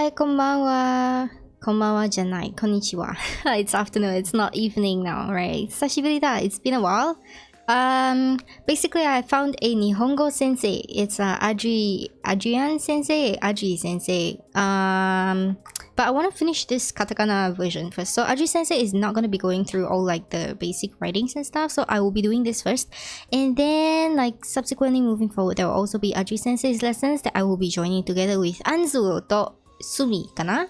Hi, konbanwa. Konbanwa janai, konnichiwa. It's afternoon, it's not evening now, right? Sashiburi da, it's been a while. Basically I found a Nihongo sensei. It's Adrian sensei, Aji sensei. But I want to finish this katakana version first. So Aji sensei is not going to be going through all like the basic writings and stuff. So I will be doing this first. And then like subsequently moving forward, there will also be Aji sensei's lessons that I will be joining together with Anzu to Sumi kana.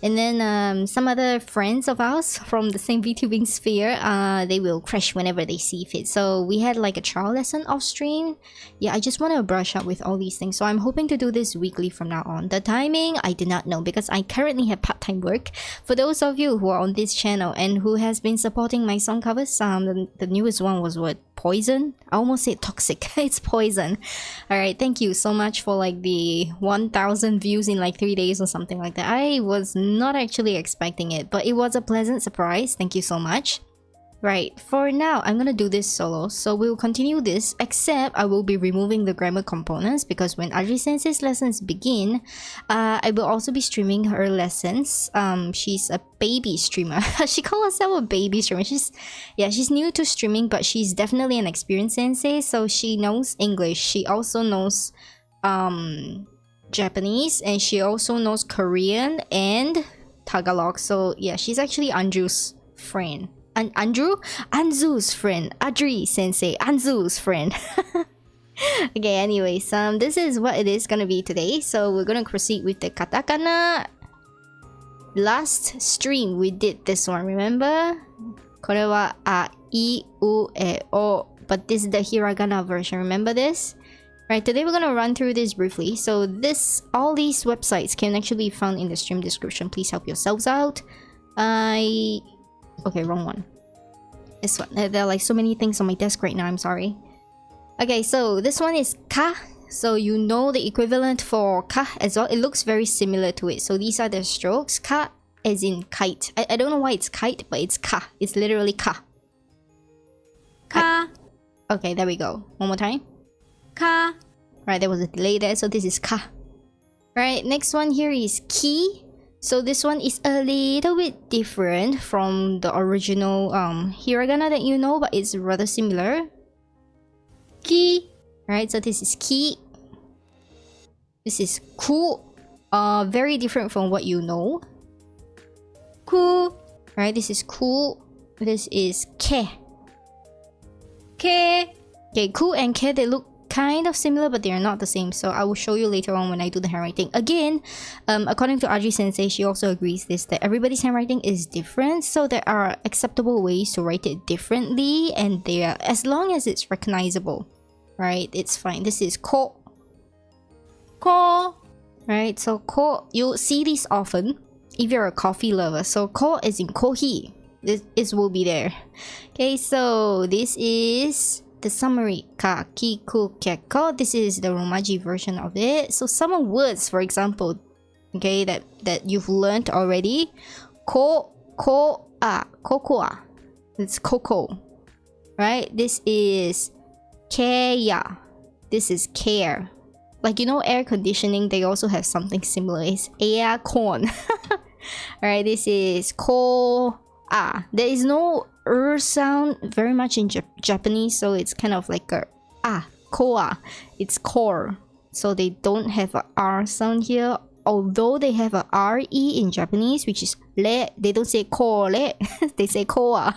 And then some other friends of ours from the same VTubing sphere, they will crash whenever they see fit. So we had like a trial lesson off stream. Yeah, I just want to brush up with all these things. So I'm hoping to do this weekly from now on. The timing, I do not know because I currently have part-time work. For those of you who are on this channel and who has been supporting my song covers, the newest one was what? Poison? I almost said toxic. It's poison. Alright, thank you so much for like the 1,000 views in like 3 days or something like that. I was not actually expecting it, but it was a pleasant surprise. Thank you so much. Right, for now, I'm gonna do this solo, so we'll continue this, except I will be removing the grammar components because when Aji Sensei's lessons begin, I will also be streaming her lessons. She's a baby streamer. She calls herself a baby streamer. She's new to streaming, but she's definitely an experienced sensei, so she knows English. She also knows Japanese, and she also knows Korean and Tagalog. So yeah, she's actually Anju's friend. Anzu's friend. Adri sensei, Anzu's friend. Okay, anyways, this is what it is gonna be today. So we're gonna proceed with the katakana. Last stream we did this one, remember? これはあいうえお, but this is the hiragana version, remember this? Right, today we're gonna run through this briefly. So all these websites can actually be found in the stream description. Please help yourselves out. Okay, wrong one. This one. There are like so many things on my desk right now, I'm sorry. Okay, so this one is ka. So you know the equivalent for ka as well. It looks very similar to it. So these are the strokes. Ka as in kite. I don't know why it's kite, but it's ka. It's literally ka. Ka. Okay, there we go. One more time. Ka. Right, there was a delay there, so this is ka. Right, next one here is ki. So this one is a little bit different from the original hiragana that you know, but it's rather similar. Ki. Right, so this is ki. This is ku. Very different from what you know. Ku. Right, this is ku. This is ke. Ke. Okay, ku and ke, they look kind of similar, but they are not the same, so I will show you later on when I do the handwriting. Again, according to Aji sensei, she also agrees that everybody's handwriting is different, so there are acceptable ways to write it differently, and they are, as long as it's recognizable, right, it's fine. This is ko. Ko. Right, so ko, you'll see these often if you're a coffee lover. So ko is in kohi. This will be there. Okay, so this is the summary. Kakiku keko. This is the Romaji version of it. So some words, for example, okay, that you've learned already. Kokoa. It's cocoa. Right? This is keya. This is care. Like, you know, air conditioning, they also have something similar. It's air con. Alright, this is ko. There is no sound very much in Japanese, so it's kind of like a koa. It's core, so they don't have a R sound here, although they have a RE in Japanese, which is le. They don't say kore, they say koa.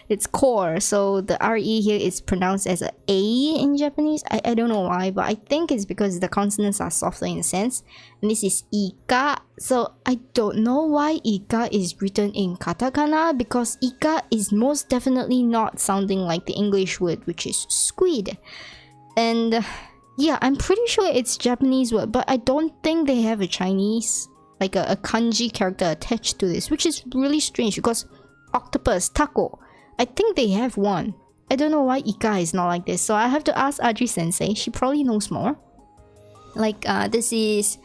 It's core, so the RE here is pronounced as a in Japanese. I don't know why, but I think it's because the consonants are softer in a sense. And this is ika. So I don't know why ika is written in katakana, because ika is most definitely not sounding like the English word, which is squid. And yeah, I'm pretty sure it's Japanese word, but I don't think they have a Chinese, like a kanji character attached to this, which is really strange because octopus, taco, I think they have one. I don't know why ika is not like this, so I have to ask Aji sensei. She probably knows more. Like this is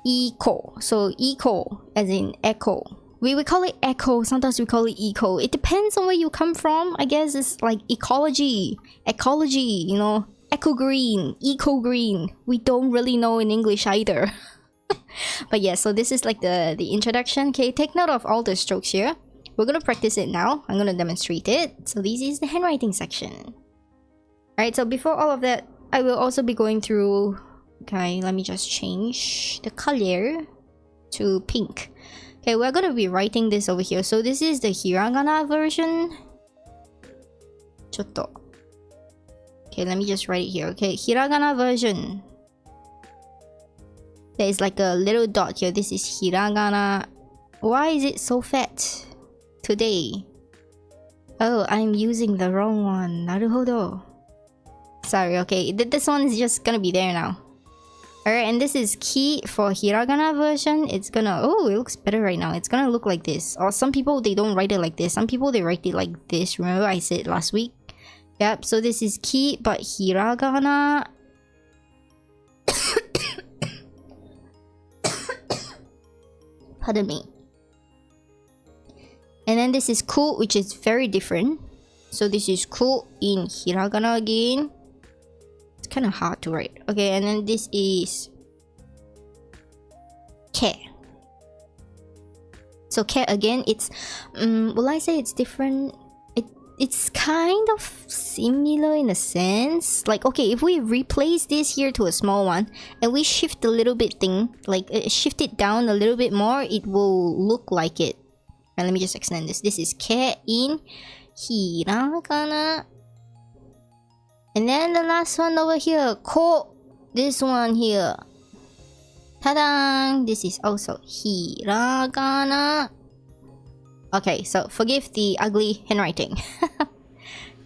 eco. So eco as in echo. We call it echo, sometimes we call it eco. It depends on where you come from. I guess it's like ecology, you know. Eco green, we don't really know in English either. But yeah, so this is like the introduction. Okay, take note of all the strokes here. We're gonna practice it now. I'm gonna demonstrate it. So this is the handwriting section. Alright, so before all of that, I will also be going through... Okay, let me just change the color to pink. Okay, we're gonna be writing this over here. So this is the hiragana version. Chotto. Okay, let me just write it here. Okay, hiragana version. There is like a little dot here. This is hiragana. Why is it so fat today? Oh, I'm using the wrong one. Naruhodo. Sorry, okay. This one is just gonna be there now. Alright, and this is key for hiragana version. It's gonna... Oh, it looks better right now. It's gonna look like this. Or some people, they don't write it like this. Some people, they write it like this. Remember I said last week? Yep, so this is key, but hiragana... Pardon me. And then this is ku, which is very different. So this is ku in hiragana again. It's kind of hard to write. Okay, and then this is ke. So ke again, it's will I say it's different? It's kind of similar in a sense. Like, okay, if we replace this here to a small one and we shift a little bit thing, like shift it down a little bit more, it will look like it. And let me just extend this. This is ke in hiragana. And then the last one over here, ko. This one here. Ta-da! This is also hiragana. Okay, so forgive the ugly handwriting.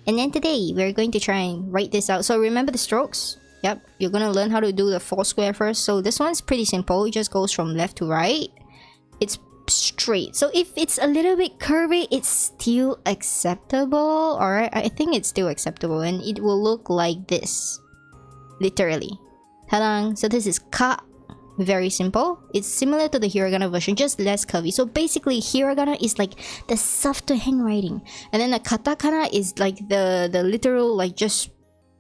And then today, we're going to try and write this out. So remember the strokes? Yep, you're gonna learn how to do the four square first. So this one's pretty simple. It just goes from left to right. It's straight. So if it's a little bit curvy, it's still acceptable. Alright, I think it's still acceptable. And it will look like this. Literally. Ta-da! So this is ka. Very simple. It's similar to the hiragana version, just less curvy. So basically, hiragana is like the softer handwriting, and then the katakana is like the literal, like just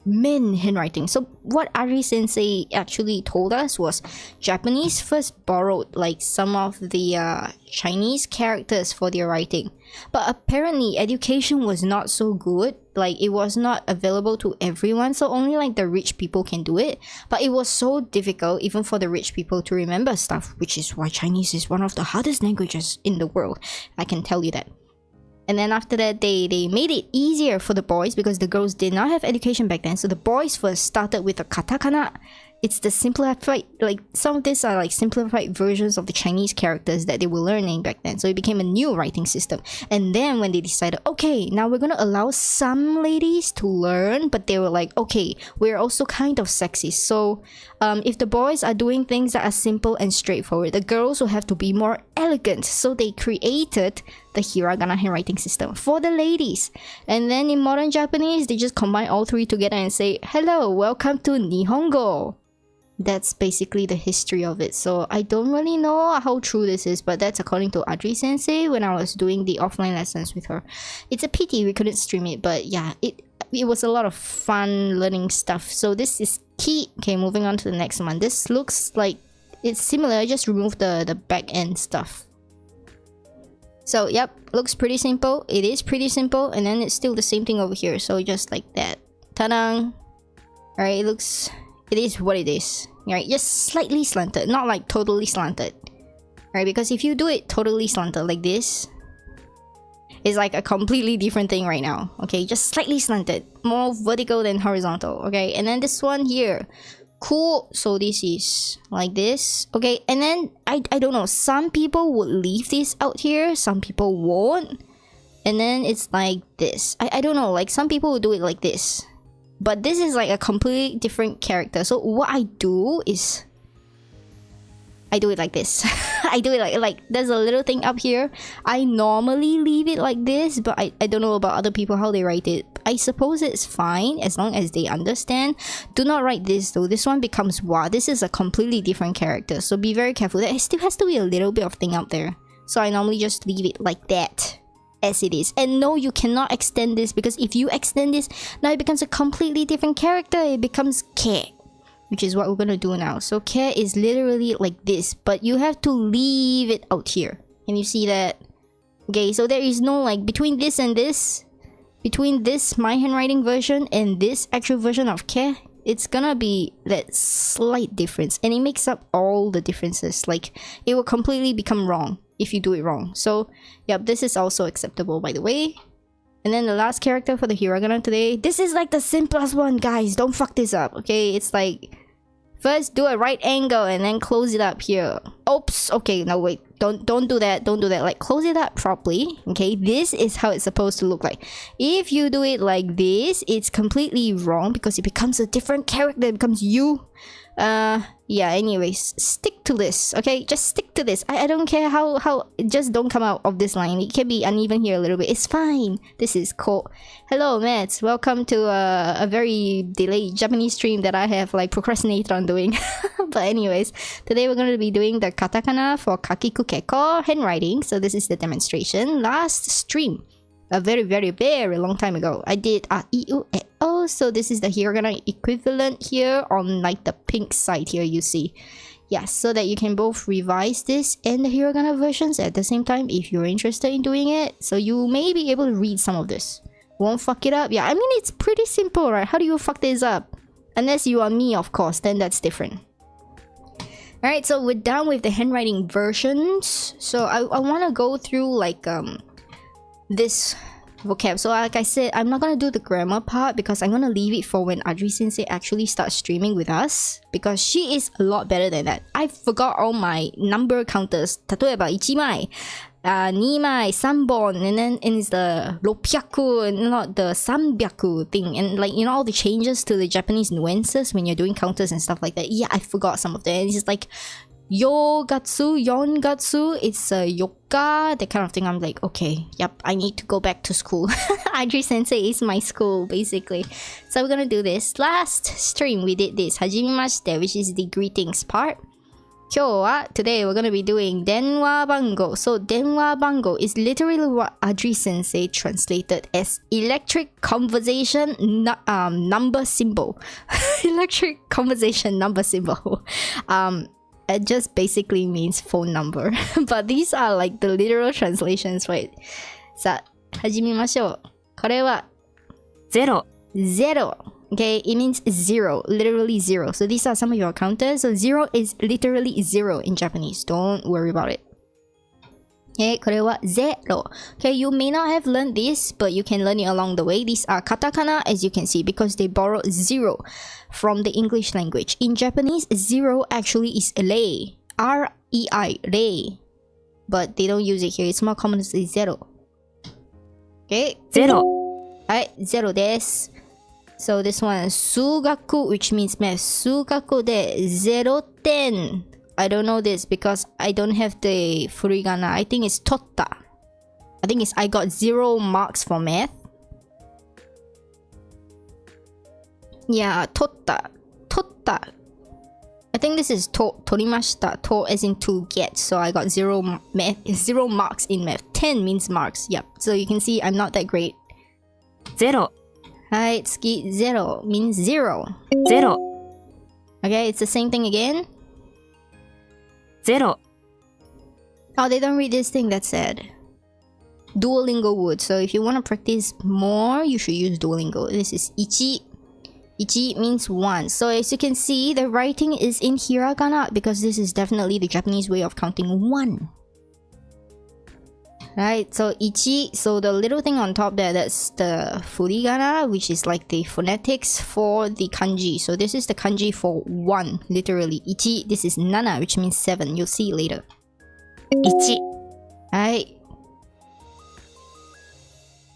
men handwriting. So what Ari sensei actually told us was Japanese first borrowed like some of the Chinese characters for their writing, but apparently education was not so good. Like, it was not available to everyone, so only like the rich people can do it. But it was so difficult even for the rich people to remember stuff, which is why Chinese is one of the hardest languages in the world. I can tell you that. And then after that, they made it easier for the boys because the girls did not have education back then. So the boys first started with the katakana. It's the simplified, like some of these are like simplified versions of the Chinese characters that they were learning back then. So it became a new writing system. And then when they decided, okay, now we're gonna allow some ladies to learn, but they were like, okay, we're also kind of sexist. So if the boys are doing things that are simple and straightforward, the girls will have to be more elegant. So they created the hiragana handwriting system for the ladies. And then in modern Japanese, they just combine all three together and say, hello, welcome to Nihongo. That's basically the history of it. So I don't really know how true this is, but that's according to Adri sensei when I was doing the offline lessons with her. It's a pity we couldn't stream it, but yeah, it was a lot of fun learning stuff. So this is key. Okay, moving on to the next one. This looks like it's similar. I just removed the back end stuff. So yep, looks pretty simple. It is pretty simple, and then it's still the same thing over here. So just like that. Ta-da! Alright, it is what it is. Right, just slightly slanted, not like totally slanted. Right, because if you do it totally slanted like this, it's like a completely different thing right now. Okay, just slightly slanted, more vertical than horizontal. Okay, and then this one here, cool. So this is like this. Okay, and then I don't know, some people would leave this out here, some people won't. And then it's like this. I don't know, like some people will do it like this. But this is like a completely different character. So what I do is I do it like this. I do it like there's a little thing up here. I normally leave it like this, but I don't know about other people how they write it. I suppose it's fine as long as they understand. Do not write this though. This one becomes wa. This is a completely different character. So be very careful. There still has to be a little bit of thing out there. So I normally just leave it like that. As it is. And no, you cannot extend this, because if you extend this, now it becomes a completely different character. It becomes ke. which is what we're gonna do now. So ke is literally like this, but you have to leave it out here. Can you see that? Okay, so there is no like between this and this, between this my handwriting version and this actual version of ke, it's gonna be that slight difference, and it makes up all the differences. Like it will completely become wrong if you do it wrong. So yep, this is also acceptable, by the way. And then the last character for the hiragana today, this is like the simplest one, guys. Don't fuck this up, okay? It's like first do a right angle and then close it up here. Oops. Okay, no wait, don't do that, don't do that. Like close it up properly. Okay, this is how it's supposed to look like. If you do it like this, it's completely wrong because it becomes a different character. It becomes you. Yeah, anyways, stick to this, okay? Just stick to this. I don't care how just don't come out of this line. It can be uneven here a little bit, it's fine. This is cool. Hello mates, welcome to a very delayed Japanese stream that I have like procrastinated on doing. But anyways, today we're going to be doing the katakana for kakiku keko handwriting. So this is the demonstration. Last stream, a very long time ago, I did a I, U, E, O. So this is the hiragana equivalent here on like the pink side here, you see. Yes, so that you can both revise this and the hiragana versions at the same time if you're interested in doing it. So you may be able to read some of this. Won't fuck it up. Yeah, I mean, it's pretty simple, right? How do you fuck this up? Unless you are me, of course, then that's different. Alright, so we're done with the handwriting versions. So I want to go through like this vocab. So like I said, I'm not gonna do the grammar part because I'm gonna leave it for when Adri Sensei actually starts streaming with us, because she is a lot better than that. I forgot all my number counters. 例えば1枚、2枚、3本, and then it's the 600, not the 300 thing, and like, you know, all the changes to the Japanese nuances when you're doing counters and stuff like that. Yeah, I forgot some of that. And it's just like yogatsu, yongatsu, it's a yoga, that kind of thing. I'm like, okay, yep, I need to go back to school. Adri Sensei is my school, basically. So we're gonna do this. Last stream we did this, hajimemashite, which is the greetings part. Today we're gonna be doing denwa bango. So denwa bango is literally what Adri Sensei translated as electric conversation number symbol. Electric conversation number symbol. It just basically means phone number. But these are like the literal translations, right? さあ、始めましょう。これは0. Okay, it means zero, literally zero. So these are some of your counters. So 0 is literally zero in Japanese. Don't worry about it. Okay, これは0. Okay, you may not have learned this, but you can learn it along the way. These are katakana, as you can see, because they borrowed zero from the English language. In Japanese, zero actually is rei. R-E-I, rei. But they don't use it here. It's more common to say zero. Okay, 0. Alright, 0 desu. So this one is sugaku, which means math. Sugaku de 0 ten. I don't know this because I don't have the furigana. I think it's totta. I got 0 marks for math. Yeah, totta. I think this is torimashita. To as in to get. So I got 0 marks in math. 10 means marks. Yep. So you can see I'm not that great. 0. Hi, tsuki 0 means 0. Okay, it's the same thing again. 0. Oh, they don't read this thing, that's sad. Duolingo would. So if you want to practice more, you should use Duolingo. This is ichi. Ichi means 1. So as you can see, the writing is in hiragana because this is definitely the Japanese way of counting 1. Right, so ichi, so the little thing on top there, that's the furigana, which is like the phonetics for the kanji. So this is the kanji for 1, literally. Ichi, this is nana, which means 7. You'll see later. Ichi. Right.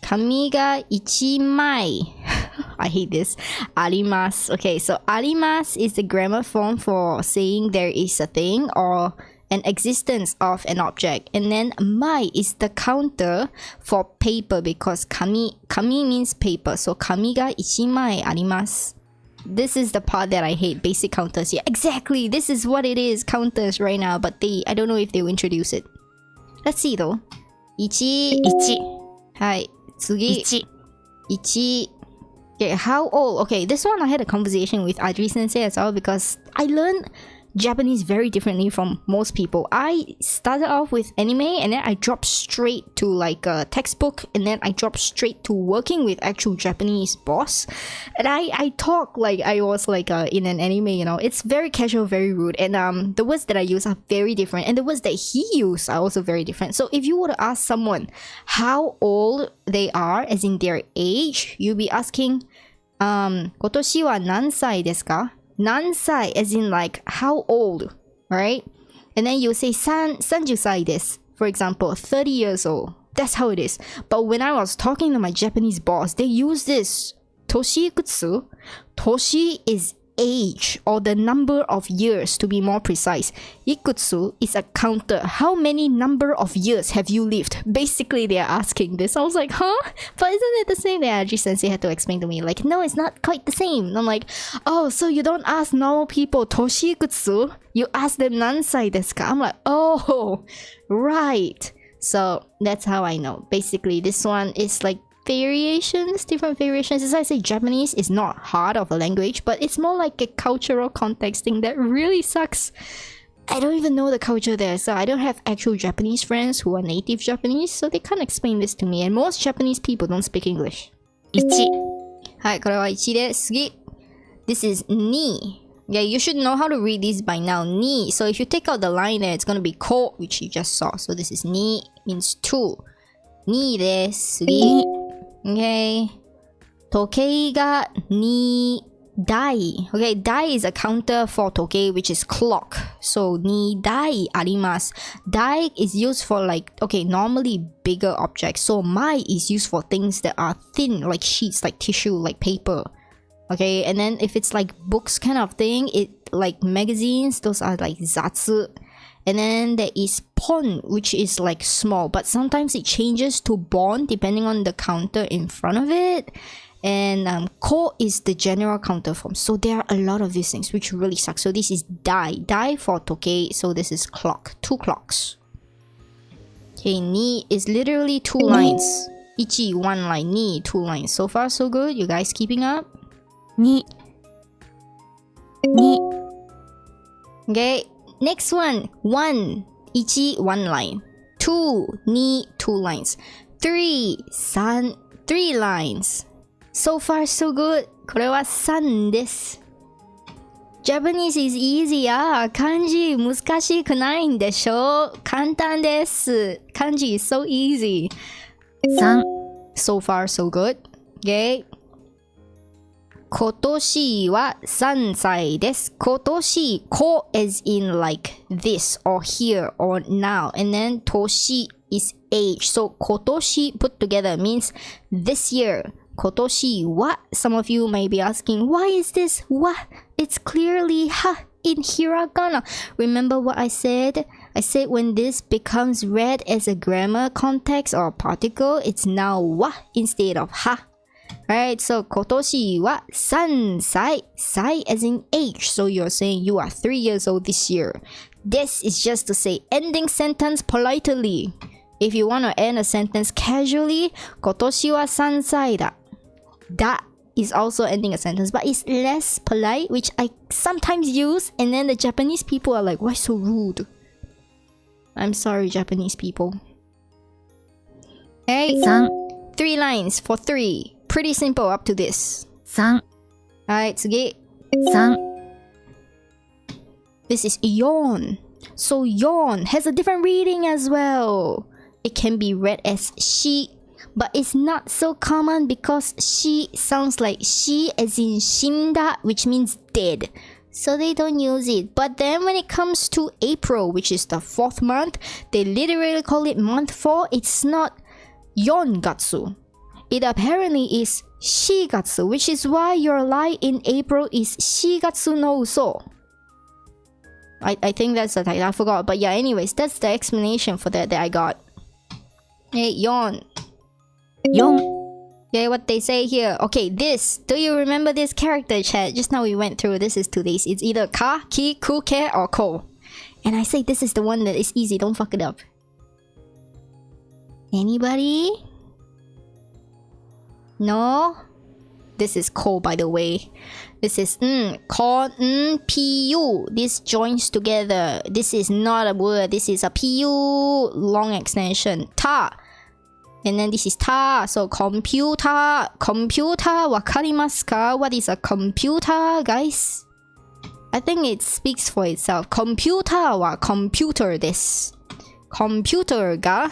Kami ga ichimai. I hate this. Arimasu. Okay, so arimasu is the grammar form for saying there is a thing or an existence of an object, and then mai is the counter for paper because kami means paper. So kami ga ichimai arimasu. This is the part that I hate, basic counters. Yeah, exactly. This is what it is, counters right now, but I don't know if they'll introduce it. Let's see though. Ichi. Hai. Tsugi. Ichi. Okay, how old? Okay, this one I had a conversation with Aitsuji sensei as well because I learned Japanese very differently from most people. I started off with anime and then I dropped straight to like a textbook and then I dropped straight to working with actual Japanese boss. And I talk like I was like in an anime, you know. It's very casual, very rude. And the words that I use are very different. And the words that he used are also very different. So if you were to ask someone how old they are, as in their age, you'll be asking, 今年は何歳ですか? Nansai, as in like how old, right? And then you say 30歳です. For example, 30 years old. That's how it is. But when I was talking to my Japanese boss, they use this 年いくつ? Toshi is age or the number of years to be more precise. Ikutsu is a counter. How many number of years have you lived? Basically, they are asking this. I was like, huh? But isn't it the same? The Aitsuji sensei had to explain to me, like, no, it's not quite the same. And I'm like, oh, so you don't ask normal people toshi ikutsu? You ask them nansai desu ka? I'm like, oh, right. So that's how I know. Basically, this one is like variations, different variations. As I say, Japanese is not hard of a language, but it's more like a cultural context thing that really sucks. I don't even know the culture there, so I don't have actual Japanese friends who are native Japanese, so they can't explain this to me. And most Japanese people don't speak English. 1. はい、これは1です。次。This is ni. Yeah, you should know how to read this by now. Ni. So if you take out the line there, it's gonna be ko, which you just saw. So this is ni, means 2. Ni です。次。Okay. 時計が2台. Okay, 台 is a counter for 時計, which is clock. So 2台あります. 台 is used for like, okay, normally bigger objects. So 枚 is used for things that are thin, like sheets, like tissue, like paper. Okay, and then if it's like books kind of thing, it like magazines, those are like zatsu. And then there is pon, which is like small, but sometimes it changes to bon depending on the counter in front of it. And ko is the general counter form. So there are a lot of these things, which really sucks. So this is dai. Dai for toke. So this is clock. 2 clocks. Okay, ni is literally 2 lines. Ichi, 1 line. Ni, 2 lines. So far, so good. You guys keeping up? Ni. Ni. Okay. Next one, 1, ichi, 1 line. 2, ni, 2 lines. 3, san, 3 lines. So far, so good. これは3です。Japanese is easy. 漢字難しくないんでしょ? 簡単です。漢字 is so easy. 3. So far, so good. Okay. 今年は3歳です。今年、ko is in like this or here or now. And then 年 is age. So 今年 put together means this year. 今年は some of you may be asking, why is this wa? It's clearly ha in hiragana. Remember what I said? I said when this becomes read as a grammar context or particle, it's now wa instead of ha. Alright, so 今年は3歳. Sai as in age. So you're saying you are 3 years old this year. This is just to say ending sentence politely. If you want to end a sentence casually, 今年は3歳だ. That is also ending a sentence, but it's less polite, which I sometimes use, and then the Japanese people are like, why so rude? I'm sorry, Japanese people. Hey, 3 lines for 3. Pretty simple up to this. 3. Alright, 次. 3. This is yawn. So yawn has a different reading as well. It can be read as she, but it's not so common because she sounds like she as in shinda, which means dead. So they don't use it. But then when it comes to April, which is the 4th month, they literally call it month 4. It's not yongatsu. It apparently is shigatsu, which is why your lie in April is shigatsu no uso. I think that's the title. I forgot. But yeah, anyways, that's the explanation for that I got. Hey, yon. Okay, what they say here. Okay, this. Do you remember this character, chat? Just now we went through. This is today's. It's either ka, ki, ku, ke, or ko. And I say this is the one that is easy. Don't fuck it up. Anybody? No? This is ko, by the way. This is ko, pu. This joins together. This is not a word. This is a pu long extension. Ta. And then this is ta. So computer. Computer. Wakarimasu ka? What is a computer, guys? I think it speaks for itself. Computer wa computer desu. Computer ga.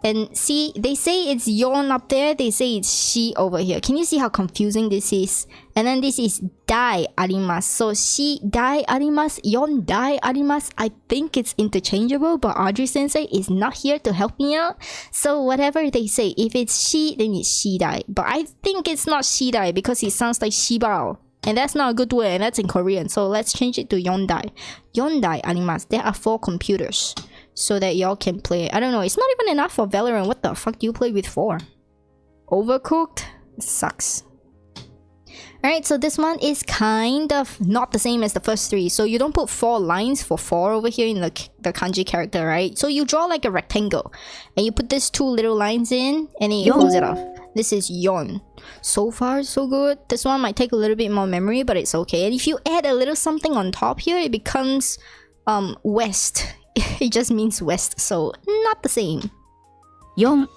And see, they say it's yon up there, they say it's she over here. Can you see how confusing this is? And then this is dai arimasu. So she dai arimasu, yon dai arimasu. I think it's interchangeable, but Audrey sensei is not here to help me out. So whatever they say, if it's she, then it's she dai. But I think it's not she dai because it sounds like shibao. And that's not a good word, and that's in Korean. So let's change it to yon dai. Yon dai arimasu. There are 4 computers. So that y'all can play. I don't know, it's not even enough for Valorant. What the fuck do you play with 4? Overcooked? It sucks. Alright, so this one is kind of not the same as the first 3. So you don't put 4 lines for 4 over here in the kanji character, right? So you draw like a rectangle. And you put these 2 little lines in, and then you close it off. This is yon. So far, so good. This one might take a little bit more memory, but it's okay. And if you add a little something on top here, it becomes west. It just means west, so not the same. Yon.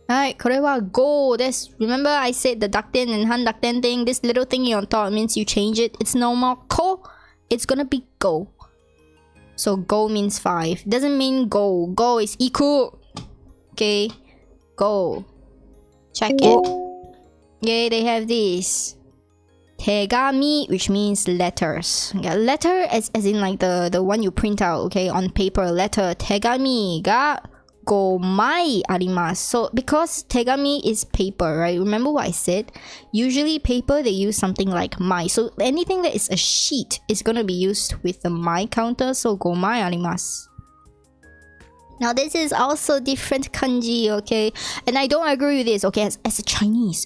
Alright, これは go です. Remember I said the dakten and handakten thing? This little thingy on top means you change it. It's no more ko. It's gonna be go. So go means 5. Doesn't mean go. Go is iku. Okay. Go. Check it. Yay, they have this. Tegami, which means letters. Yeah, letter as in like the one you print out, okay, on paper. Letter. Tegami ga 5枚 arimasu. So because tegami is paper, right? Remember what I said? Usually paper they use something like mai. So anything that is a sheet is gonna be used with the mai counter. So 5枚 arimasu. Now this is also different kanji, okay? And I don't agree with this, okay? As a Chinese,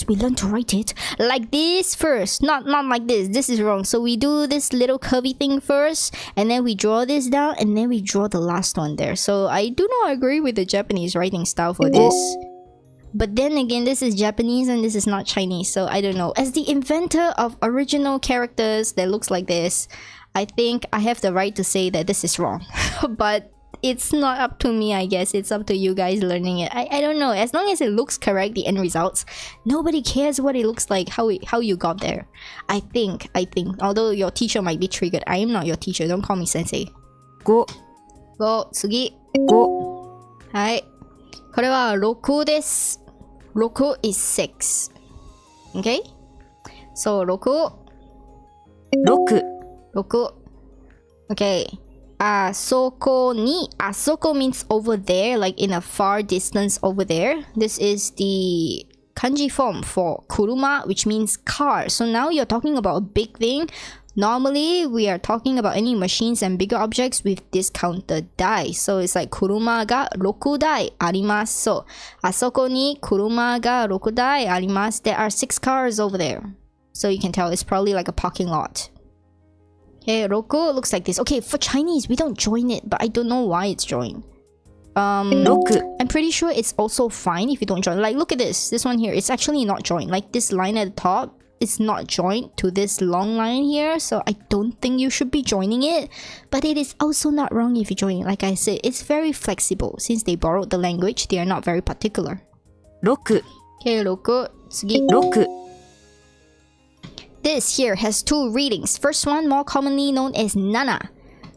we learn to write it like this first. Not like this. This is wrong. So we do this little curvy thing first, and then we draw this down, and then we draw the last one there. So I do not agree with the Japanese writing style for this. But then again, this is Japanese and this is not Chinese, so I don't know. As the inventor of original characters that looks like this, I think I have the right to say that this is wrong. But it's not up to me, I guess. It's up to you guys learning it. I don't know. As long as it looks correct, the end results, nobody cares what it looks like, how you got there. I think. Although your teacher might be triggered. I am not your teacher. Don't call me sensei. Go. Tsugi. Go. Hai. これは6です。6 is 6. Okay? So 6. 6. Okay. Asoko ni. Asoko means over there, like in a far distance over there. This is the kanji form for kuruma, which means car. So now you're talking about a big thing. Normally, we are talking about any machines and bigger objects with discounted dai. So it's like kuruma ga 6 dai arimasu. So asoko ni kuruma ga 6 dai arimasu. There are 6 cars over there. So you can tell it's probably like a parking lot. Okay, roku looks like this. Okay, for Chinese, we don't join it, but I don't know why it's joined. Roku. I'm pretty sure it's also fine if you don't join. Like, look at this. This one here, it's actually not joined. Like, this line at the top, it's not joined to this long line here. So I don't think you should be joining it. But it is also not wrong if you join it. Like I said, it's very flexible. Since they borrowed the language, they are not very particular. Roku. Okay, roku. Tsugi. Roku. This here has 2 readings. First one, more commonly known as nana.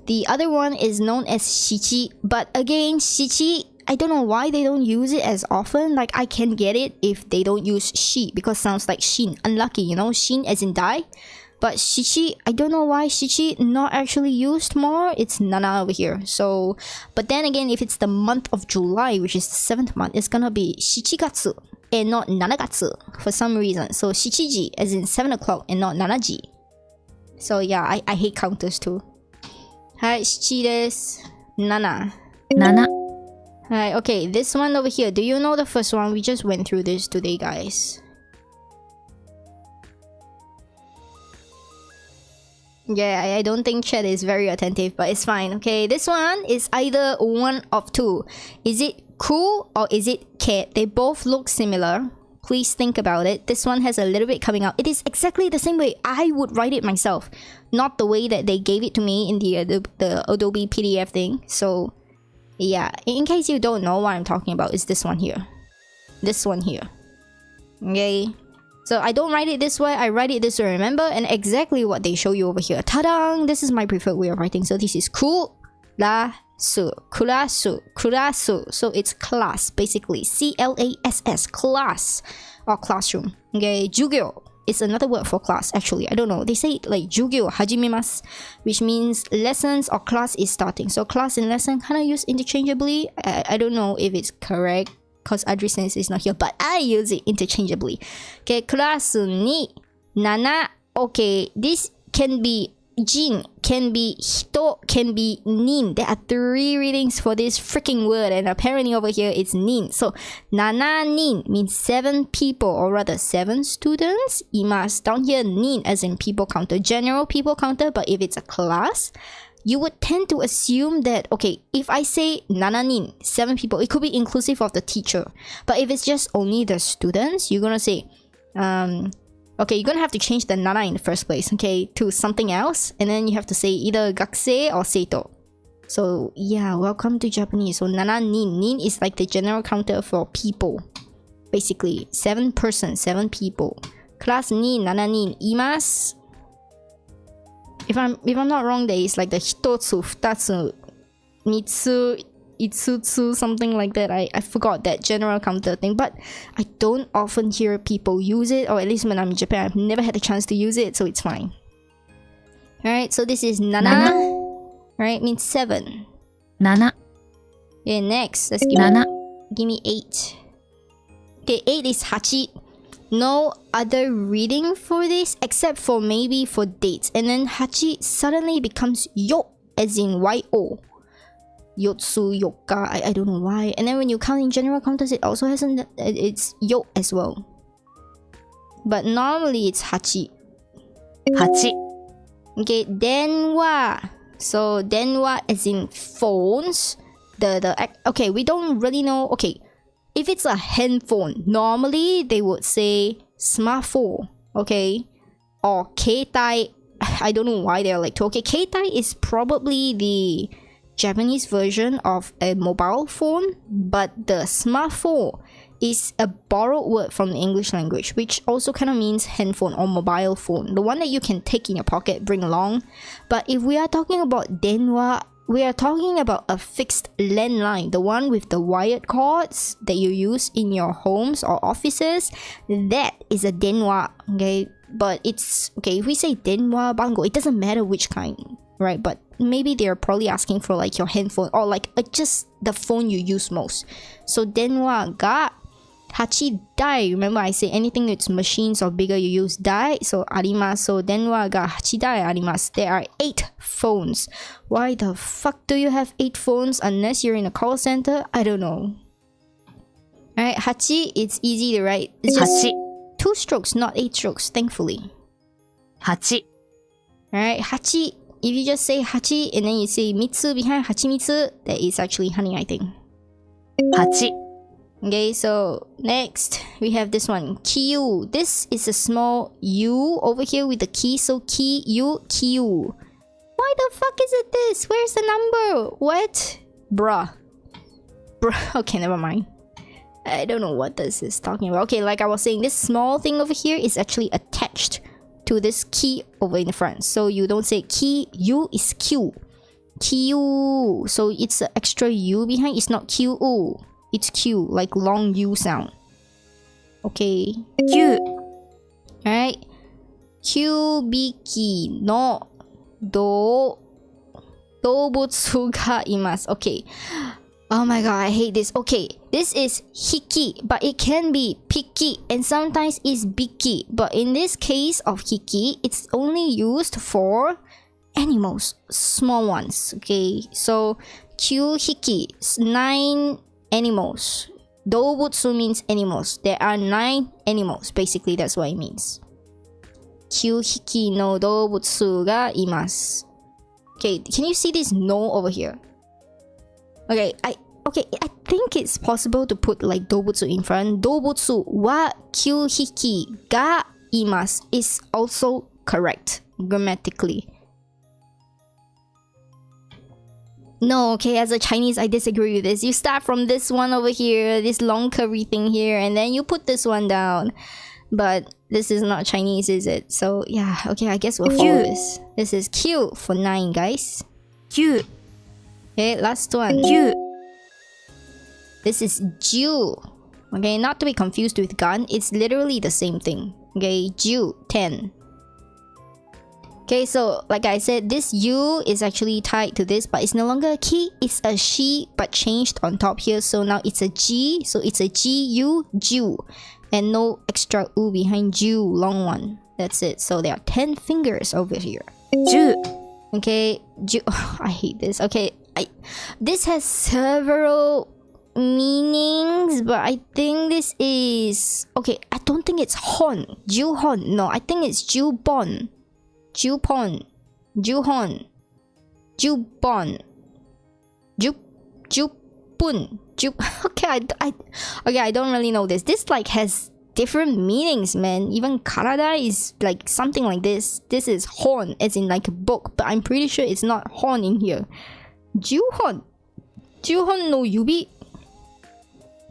The other one is known as shichi. But again, shichi, I don't know why they don't use it as often. Like, I can get it if they don't use shi, because it sounds like shin. Unlucky, you know, shin as in die. But shichi, I don't know why shichi not actually used more. It's nana over here. So, but then again, if it's the month of July, which is the 7th month, it's gonna be shichigatsu and not nanagatsu for some reason. So shichiji as in 7 o'clock and not nanaji. So yeah, I hate counters too. Hai, shichi desu. Nana. Hi, okay, this one over here. Do you know the first one? We just went through this today, guys. Yeah, I don't think chat is very attentive, but it's fine. Okay, this one is either one of 2. Is it ku or is it cat. They both look similar. Please think about it. This one has a little bit coming out. It is exactly the same way I would write it myself. Not the way that they gave it to me in the Adobe PDF thing. So, yeah. In case you don't know what I'm talking about, it's this one here. This one here. Okay? So I don't write it this way, I write it this way, remember? And exactly what they show you over here. Ta-da! This is my preferred way of writing. So this is kurasu, kurasu, kurasu. So it's class, basically. C-L-A-S-S, class. Or classroom. Okay, jugyo. It's another word for class, actually. I don't know. They say like jugyo hajimemasu, which means lessons or class is starting. So class and lesson kind of used interchangeably. I don't know if it's correct, because Adri-sensei is not here, but I use it interchangeably. Okay, class ni nana. Okay, this can be jin, can be hito, can be nin. There are 3 readings for this freaking word, and apparently over here it's nin. So nana nin means 7 people, or rather 7 students. Imasu down here, nin as in people counter, general people counter. But if it's a class, you would tend to assume that, okay, if I say nananin, 7 people, it could be inclusive of the teacher. But if it's just only the students, you're gonna say, okay, you're gonna have to change the nana in the first place, okay, to something else. And then you have to say either gakusei or seito. So yeah, welcome to Japanese. So nananin, nin is like the general counter for people. Basically, 7 persons, 7 people. Class ni nananin imasu. If I'm not wrong, there is like the hitotsu, futatsu, mitsu, itsutsu, something like that. I forgot that general counter thing, but I don't often hear people use it, or at least when I'm in Japan, I've never had a chance to use it, so it's fine. Alright, so this is nana. Alright, means 7. Nana. Okay, next, let's give me 8. Okay, 8 is hachi. No other reading for this except for maybe for dates. And then hachi suddenly becomes yo, as in yo. Yotsu, yoka, I don't know why. And then when you count in general counters, it also has it's yo as well. But normally it's hachi. Hachi. Okay, denwa. So denwa as in phones. Okay, we don't really know. Okay, if it's a handphone, normally they would say smartphone, okay? Or keitai. I don't know why they're like, okay, keitai is probably the Japanese version of a mobile phone, but the smartphone is a borrowed word from the English language, which also kind of means handphone or mobile phone, the one that you can take in your pocket, bring along. But if we are talking about denwa, we are talking about a fixed landline, the one with the wired cords that you use in your homes or offices. That is a denwa, okay? But it's, okay, if we say denwa bango, it doesn't matter which kind, right? But maybe they're probably asking for like your handphone or like just the phone you use most. So denwa ga hachi dai. Remember I say anything that's machines or bigger you use dai. So arimasu. So denwa ga hachi dai arimasu. There are 8 phones. Why the fuck do you have 8 phones unless you're in a call center? I don't know. Alright, hachi, it's easy to write. It's just 2 strokes, not 8 strokes, thankfully. Hachi. Alright, hachi. If you just say hachi and then you say mitsu behind hachimitsu, that is actually honey, I think. Hachi. Okay, so next we have this one, kiyu. This is a small u over here with the key, so kiyu. Why the fuck is it this? Where's the number? What? Bruh. Okay, never mind. I don't know what this is talking about. Okay, like I was saying, this small thing over here is actually attached to this key over in the front. So you don't say ki, u is q. Kiyu. So it's an extra u behind. It's not q. It's q, like long u sound. Okay. Q. Alright. Kyubiki no dobutsu ga imasu. Okay. Oh my god, I hate this. Okay, this is hiki, but it can be piki and sometimes it's biki. But in this case of hiki, it's only used for animals, small ones. Okay, so kyu hiki, 9 animals. Dobutsu means animals. There are 9 animals. Basically, that's what it means. Kyu hiki no dobutsu ga imasu. Okay, can you see this no over here? Okay, okay, I think it's possible to put like 動物 in front. 動物は9匹がいます is also correct grammatically. No, okay, as a Chinese, I disagree with this. You start from this one over here, this long curvy thing here, and then you put this one down. But this is not Chinese, is it? So, yeah, okay, I guess we'll follow this. This is Q for 9, guys. Q. Okay, last one. Q. This is Ju. Okay, not to be confused with gun. It's literally the same thing. Okay, Ju, 10. Okay, so like I said, this U is actually tied to this, but it's no longer a key. It's a she, but changed on top here. So now it's a G. So it's a G-U, Ju. And no extra U behind Ju, long one. That's it. So there are 10 fingers over here. Ju. Okay, Ju. Oh, I hate this. Okay, this has several meanings, but I think this is... Okay, I don't think it's Hon. Ju Hon. No, I think it's Ju Bon. Jupon, Juhon, Jubon, Jupun, Okay, I don't really know this. This like has different meanings, man. Even karada is like something like this. This is horn, as in like a book, but I'm pretty sure it's not horn in here. Juhon no yubi.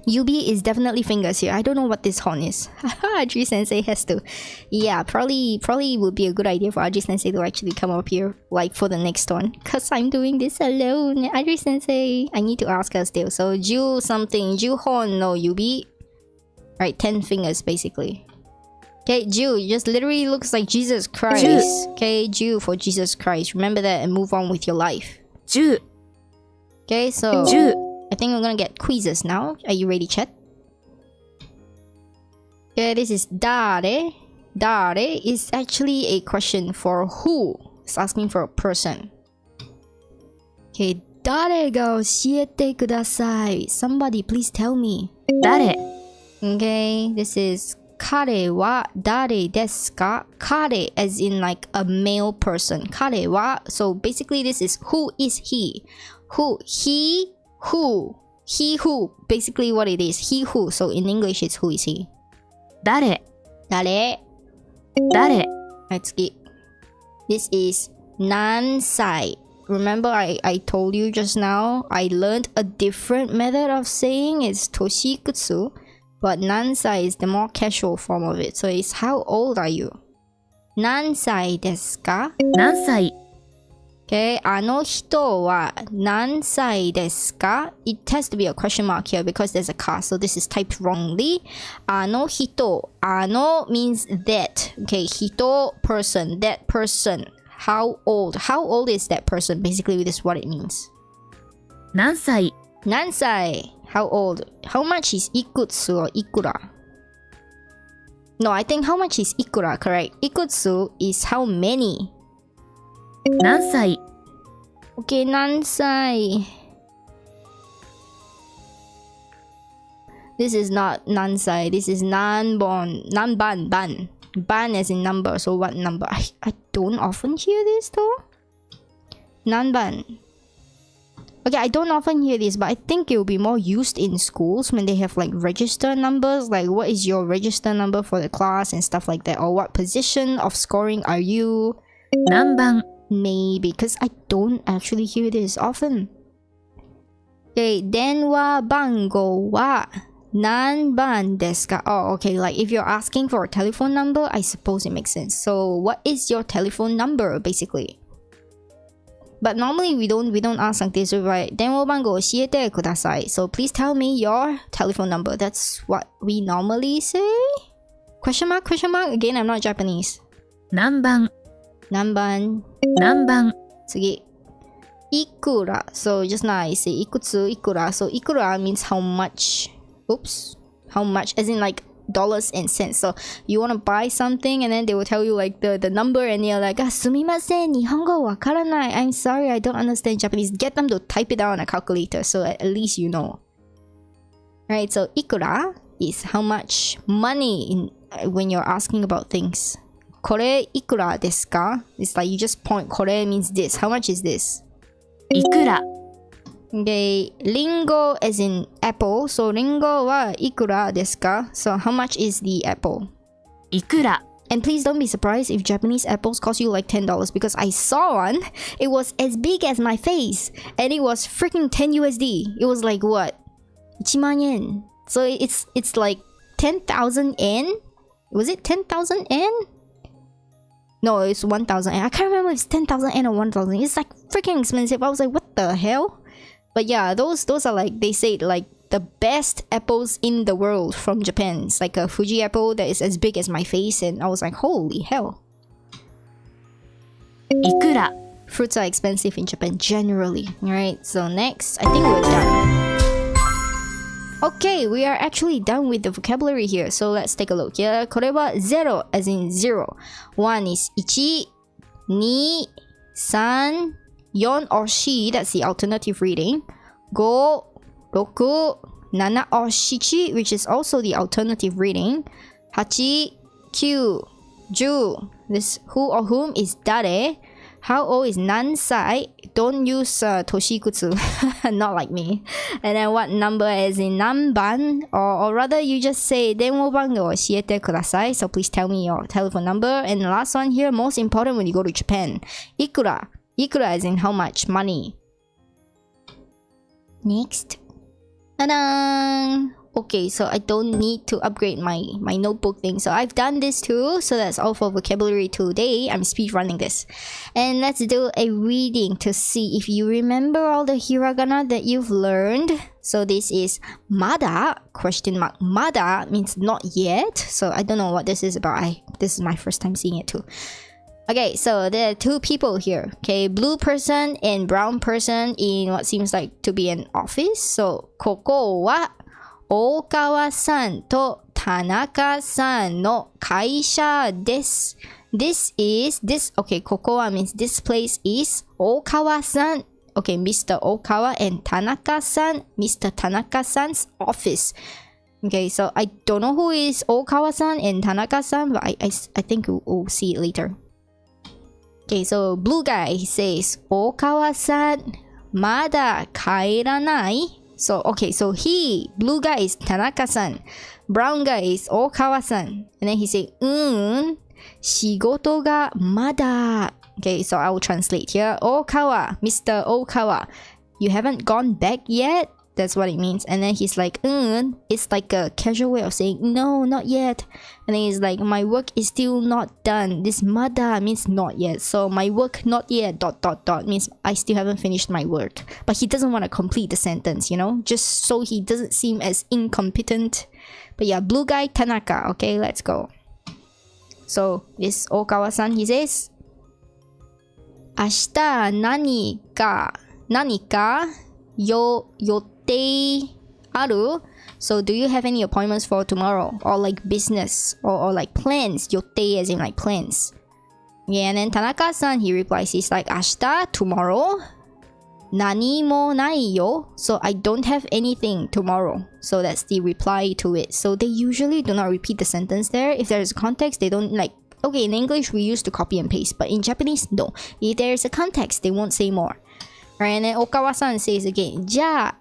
Yubi is definitely fingers here. I don't know what this horn is. Aitsuji sensei has to. Yeah, probably would be a good idea for Aitsuji sensei to actually come up here like for the next one. Cause I'm doing this alone. Aitsuji sensei, I need to ask her still. So Ju something, Ju horn no yubi. Right, 10 fingers basically. Okay, Ju just literally looks like Jesus Christ. Ju. Okay, Ju for Jesus Christ. Remember that and move on with your life. Ju. Okay, so Ju. I think we're gonna get quizzes now. Are you ready, chat? Okay, this is dare. Dare is actually a question for who. It's asking for a person. Okay, 誰が教えてください. Somebody please tell me. 誰? Okay, this is 彼は誰ですか? 彼 as in like a male person. 彼は, so basically this is who is he? Who? He who, basically what it is, he who, so in English it's who is he. 誰? 誰? 誰? Let's skip. This is 何歳. Remember I told you just now, I learned a different method of saying it's toshikutsu, but 何歳 is the more casual form of it, so it's how old are you? 何歳ですか? 何歳? Okay, あの人は何歳ですか? It has to be a question mark here because there's a car, so this is typed wrongly. あの人, あの means that. Okay, 人, person, that person. How old? How old is that person? Basically, this is what it means. 何歳? 何歳? How old? How much is いくつ or いくら? No, I think how much is いくら, correct? いくつ is how many. 何歳? Okay, 何歳? This is not 何歳. This is 何本. 何番, ban. Ban as in number, so what number? I don't often hear this though. 何番. Okay, I don't often hear this, but I think it will be more used in schools when they have like register numbers, like what is your register number for the class and stuff like that, or what position of scoring are you? 何番? Maybe, because I don't actually hear this often. Okay, 電話番号は何番ですか? Oh, okay, like if you're asking for a telephone number, I suppose it makes sense. So, what is your telephone number, basically? But normally we don't ask like this, right? 電話番号教えてください. So, please tell me your telephone number. That's what we normally say? Question mark, question mark? Again, I'm not Japanese. 何番? 何番? 何番? 次. いくら. So just now I say いくつ, いくら. So いくら means how much. Oops. How much? As in like dollars and cents. So you want to buy something and then they will tell you like the number and you're like, すみません、日本語わからない. I'm sorry, I don't understand Japanese. Get them to type it out on a calculator so at least you know. Right, so いくら is how much money when you're asking about things. これいくらですか? It's like you just point これ means this. How much is this? いくら? Okay, ringo as in apple. So, ringo wa ikura desu ka? So, how much is the apple? いくら And please don't be surprised if Japanese apples cost you like $10 because I saw one. It was as big as my face and it was freaking 10 USD. It was like what? 1万yen. So it's like 10,000 yen? Was it 10,000 yen? No, it's 1,000 yen. I can't remember if it's 10,000 yen or 1,000. It's like freaking expensive. I was like, what the hell? But yeah, those are like, they say like the best apples in the world from Japan. It's like a Fuji apple that is as big as my face, and I was like, holy hell. いくら Fruits are expensive in Japan generally. Alright, so next, I think we're done. Okay, we are actually done with the vocabulary here. So let's take a look. Yeah, これは zero as in zero. 1 is 1, 2, 3, 4 or she, that's the alternative reading. 5, 6, 7 or 7, which is also the alternative reading. 8, 9, 10. This who or whom is dare. How old is nansai? Don't use toshikutsu. Not like me. And then what number as in nanban? Or rather you just say 電話番号教えてください. So please tell me your telephone number. And the last one here, most important when you go to Japan. いくら. いくら as in how much money. Next. Ta-da! Okay, so I don't need to upgrade my notebook thing. So I've done this too. So that's all for vocabulary today. I'm speed running this. And let's do a reading to see if you remember all the hiragana that you've learned. So this is mada, question mark. Mada means not yet. So I don't know what this is about. This is my first time seeing it too. Okay, so there are two people here. Okay, blue person and brown person in what seems like to be an office. So ここは大川さんと田中さんの会社です。This is this. Okay, ここは means this place is 大川さん. Okay, Mr. Okawa and Tanaka-san, Mr. Tanaka-san's office. Okay, so I don't know who is Okawa-san and Tanaka-san, but I think we'll see it later. Okay, so blue guy, he says, 大川さん、まだ帰らない? So, okay, so he, blue guy is Tanaka-san, brown guy is Okawa-san. And then he say, 仕事がまだ. Okay, so I will translate here. Okawa, Mr. Okawa, you haven't gone back yet? That's what it means. And then he's like, it's like a casual way of saying, no, not yet. And then he's like, my work is still not done. This mada means not yet. So my work not yet, ... means I still haven't finished my work. But he doesn't want to complete the sentence, you know, just so he doesn't seem as incompetent. But yeah, blue guy, Tanaka. Okay, let's go. So this Okawa-san, he says, 明日何か予定ある? So do you have any appointments for tomorrow? Or like business? Or like plans? 予定 as in like plans. Yeah, and then Tanaka-san, he replies, he's like, 明日 tomorrow? 何もないよ. So I don't have anything tomorrow. So that's the reply to it. So they usually do not repeat the sentence there. If there's context, they don't like... Okay, in English, we used to copy and paste. But in Japanese, no. If there's a context, they won't say more. Right, and then Okawa-san says again, じゃあ、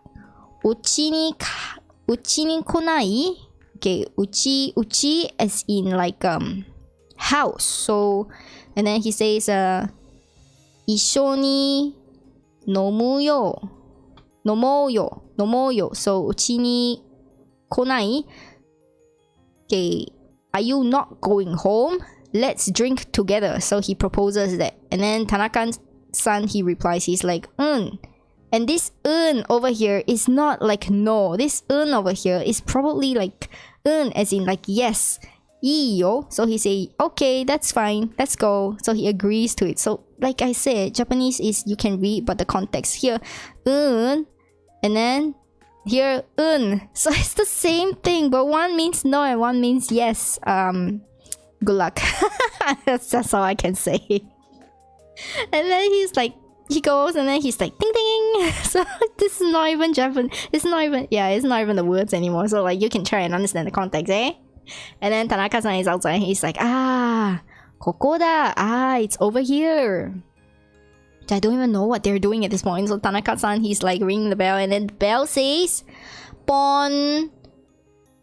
うちに来ない? Okay, うち as in like house. So, and then he says, 一緒に飲もうよ. So, うちに来ない? Okay, are you not going home? Let's drink together. So he proposes that. And then Tanaka-san, he replies, he's like, And this over here is not like no. This over here is probably like as in like yes. いいよ. So he say, okay, that's fine. Let's go. So he agrees to it. So like I said, Japanese is you can read, but the context here, and then here, So it's the same thing, but one means no and one means yes. Good luck. That's all I can say. And then he's like, he goes and then he's like, ding ding. So this is not even Japanese. It's not even the words anymore. So like you can try and understand the context, eh? And then Tanaka-san is outside. He's like, ここだ. It's over here. I don't even know what they're doing at this point. So Tanaka-san, he's like ringing the bell, and then the bell says, "Pon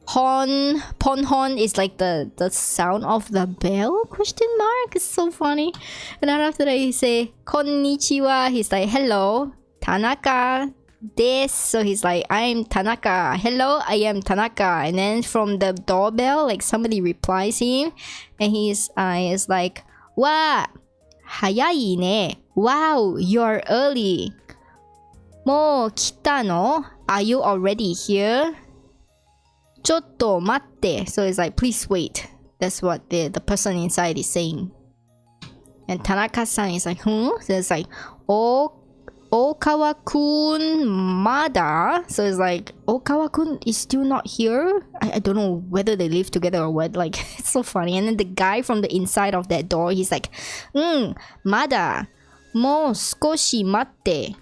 hon" is like the sound of the bell, question mark. It's so funny. And then after that he say, "Konnichiwa." He's like, "Hello, Tanaka desu." So he's like, "I'm Tanaka. Hello, I am Tanaka." And then from the doorbell, like somebody replies him, and he's like, "Wa, hayai ne. Wow, you're early. Mo kita no? Are you already here? Chotto matte." So it's like, "Please wait." That's what the person inside is saying. And Tanaka-san is like, "Hmm?" So it's like, "Okawa-kun mada?" So it's like, Okawa-kun is still not here? I don't know whether they live together or what. Like, it's so funny. And then the guy from the inside of that door, he's like, "Mada. Mo skoshi matte.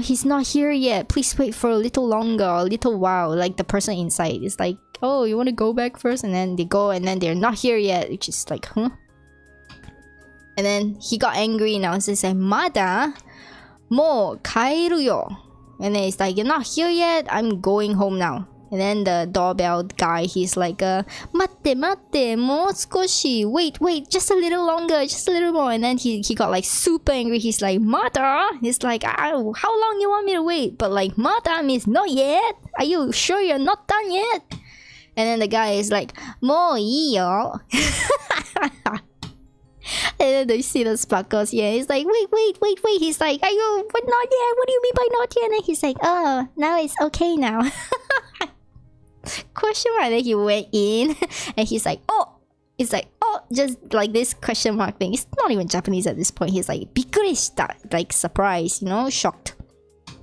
He's not here yet. Please wait for a little longer, a little while." Like the person inside is like, "Oh, you want to go back first?" And then they go, and then they're not here yet, which is like, huh? And then he got angry now. So he's like, "Mada? Mo kaeru yo." And then it's like, "You're not here yet. I'm going home now." And then the doorbell guy, he's like, "Matte, mo skoshi. Wait, just a little longer, just a little more." And then he got like super angry. He's like, "Mada?" He's like, "Oh, how long you want me to wait?" But like, "Mada" means not yet. Are you sure you're not done yet? And then the guy is like, "Mo ii yo." And then you see the sparkles here. He's like, wait. He's like, "Are you, but not yet? What do you mean by not yet?" And then he's like, "Oh, now it's okay now." Question mark. Then he went in and he's like, "Oh." It's like, "Oh," just like this question mark thing. It's not even Japanese at this point. He's like, "Bikurishita," like surprised, you know, shocked,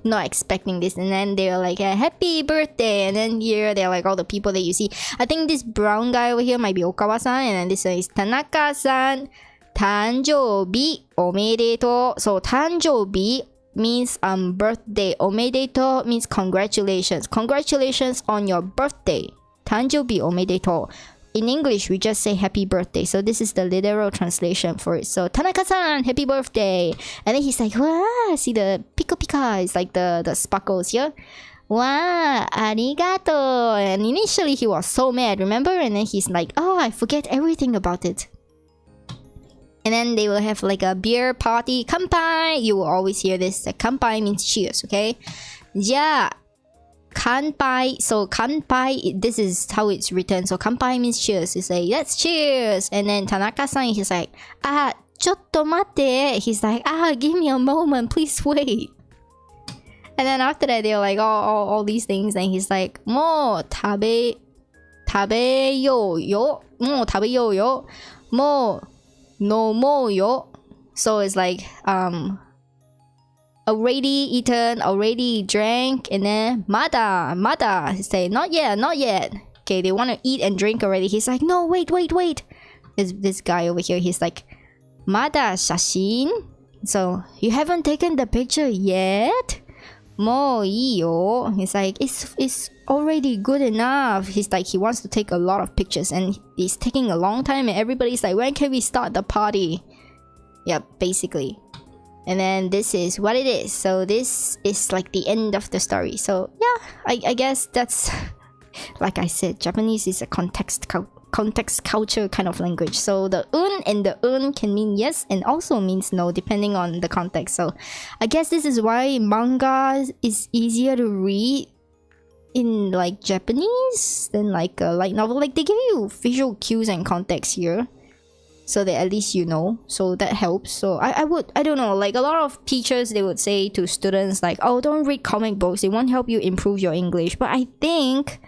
not expecting this. And then they're like, "Happy birthday." And then here they're like all the people that you see. I think this brown guy over here might be Okawa-san, and then this one is Tanaka-san. "Tanjoubi omedetou." So tanjoubi means birthday. Omedetou means congratulations. Congratulations on your birthday. Tanjoubi omedetou. In English, we just say happy birthday. So this is the literal translation for it. So Tanaka-san, happy birthday. And then he's like, "Wow, see the pika. It's like the sparkles here. Wow, arigato." And initially he was so mad, remember? And then he's like, "Oh, I forget everything about it." And then they will have like a beer party. Kanpai! You will always hear this. Kanpai means cheers, okay? Ja, kanpai. So kanpai, this is how it's written. So kanpai means cheers. You say, "Let's cheers." And then Tanaka-san, he's like, "Chotto matte." He's like, "Give me a moment. Please wait." And then after that, they're like all these things. And he's like, "Mo tabe yo yo. Mo tabe yo. Mo no mo yo." So it's like already eaten, already drank, and then mada say, "Not yet." Okay, they want to eat and drink already. He's like, "No, wait. This guy over here, he's like, "Mada shashin?" So you haven't taken the picture yet? Mo ii yo. He's like, it's already good enough. He's like, he wants to take a lot of pictures, and he's taking a long time, and everybody's like, "When can we start the party?" Yeah, basically. And then this is what it is. So this is like the end of the story. So yeah, I guess that's, like I said, Japanese is a context culture kind of language. So the and the can mean yes and also means no depending on the context. So I guess this is why manga is easier to read in like Japanese than like a light novel. Like they give you visual cues and context here, so that at least you know. So that helps. So I don't know, like a lot of teachers, they would say to students like, "Oh, don't read comic books, it won't help you improve your English." But I think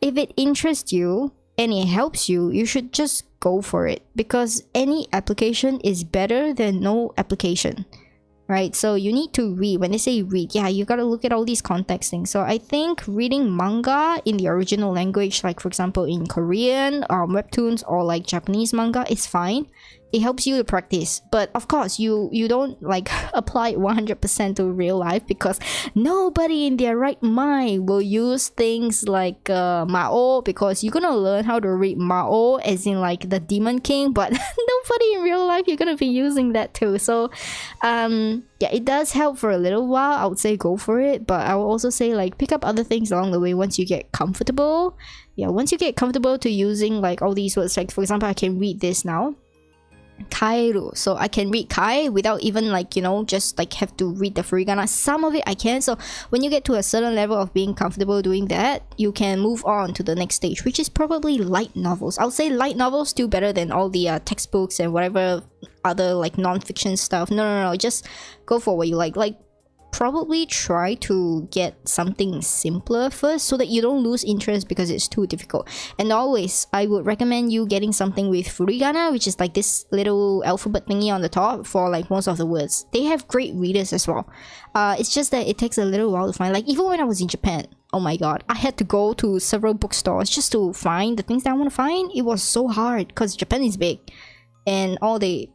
if it interests you and it helps you, you should just go for it, because any application is better than no application, right? So you need to read. When they say read, yeah, you gotta look at all these context things. So I think reading manga in the original language, like for example in Korean webtoons or like Japanese manga, is fine. It helps you to practice, but of course you don't like apply it 100% to real life, because nobody in their right mind will use things like Mao, because you're gonna learn how to read Mao as in like the Demon King, but nobody in real life life you're gonna be using that too. So yeah, it does help for a little while. I would say go for it, but I will also say like pick up other things along the way once you get comfortable. Yeah, once you get comfortable to using like all these words, like for example I can read this now, kaeru, so I can read kai without even like, you know, just like have to read the furigana. Some of it I can. So when you get to a certain level of being comfortable doing that, you can move on to the next stage, which is probably light novels. I would say light novels still better than all the textbooks and whatever other like non-fiction stuff. No, just go for what you like probably try to get something simpler first so that you don't lose interest because it's too difficult. And always I would recommend you getting something with furigana, which is like this little alphabet thingy on the top for like most of the words. They have great readers as well. It's just that it takes a little while to find. Like even when I was in Japan, oh my god, I had to go to several bookstores just to find the things that I want to find. It was so hard because Japan is big and all they...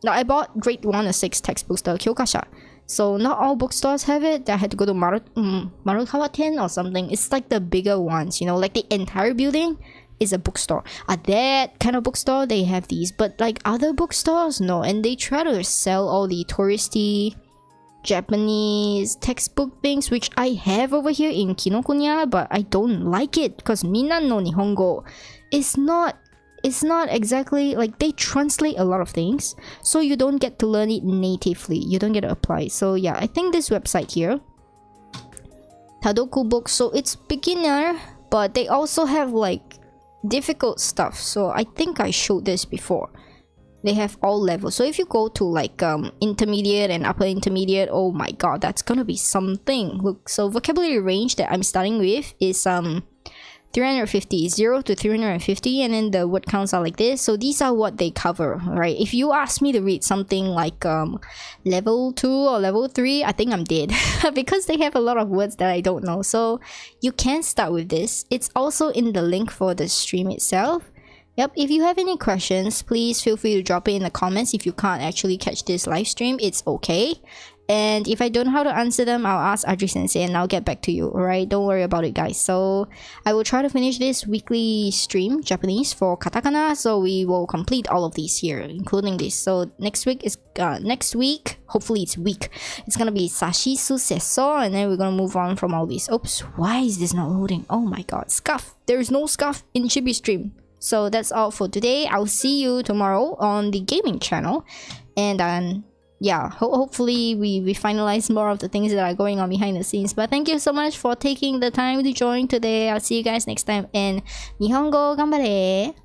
Now I bought grade 1 or 6 textbooks, the kyokasha. So not all bookstores have it. I had to go to Marukawa-ten or something. It's like the bigger ones, you know, like the entire building is a bookstore. At that kind of bookstore, they have these. But like other bookstores, no. And they try to sell all the touristy Japanese textbook things, which I have over here in Kinokuniya, but I don't like it because Minna no Nihongo is not... It's not exactly like they translate a lot of things, so you don't get to learn it natively. You don't get to apply. So yeah, I think this website here, Tadoku Books, so it's beginner, but they also have like difficult stuff. So I think I showed this before. They have all levels. So if you go to like intermediate and upper intermediate, oh my god, that's gonna be something. Look, so vocabulary range that I'm starting with is 350, 0 to 350, and then the word counts are like this. So these are what they cover, right? If you ask me to read something like level 2 or level 3, I think I'm dead because they have a lot of words that I don't know. So you can start with this. It's also in the link for the stream itself. Yep, if you have any questions, please feel free to drop it in the comments. If you can't actually catch this live stream, it's okay. And if I don't know how to answer them, I'll ask Adri Sensei and I'll get back to you, alright? Don't worry about it, guys. So I will try to finish this weekly stream, Japanese, for Katakana. So we will complete all of these here, including this. So next week is, hopefully it's week. It's gonna be Sashi Suseso, and then we're gonna move on from all these. Oops, why is this not loading? Oh my god, scuff. There is no scuff in Chibi stream. So that's all for today. I'll see you tomorrow on the gaming channel. And yeah, hopefully we finalize more of the things that are going on behind the scenes. But thank you so much for taking the time to join today. I'll see you guys next time. And Nihongo ganbare!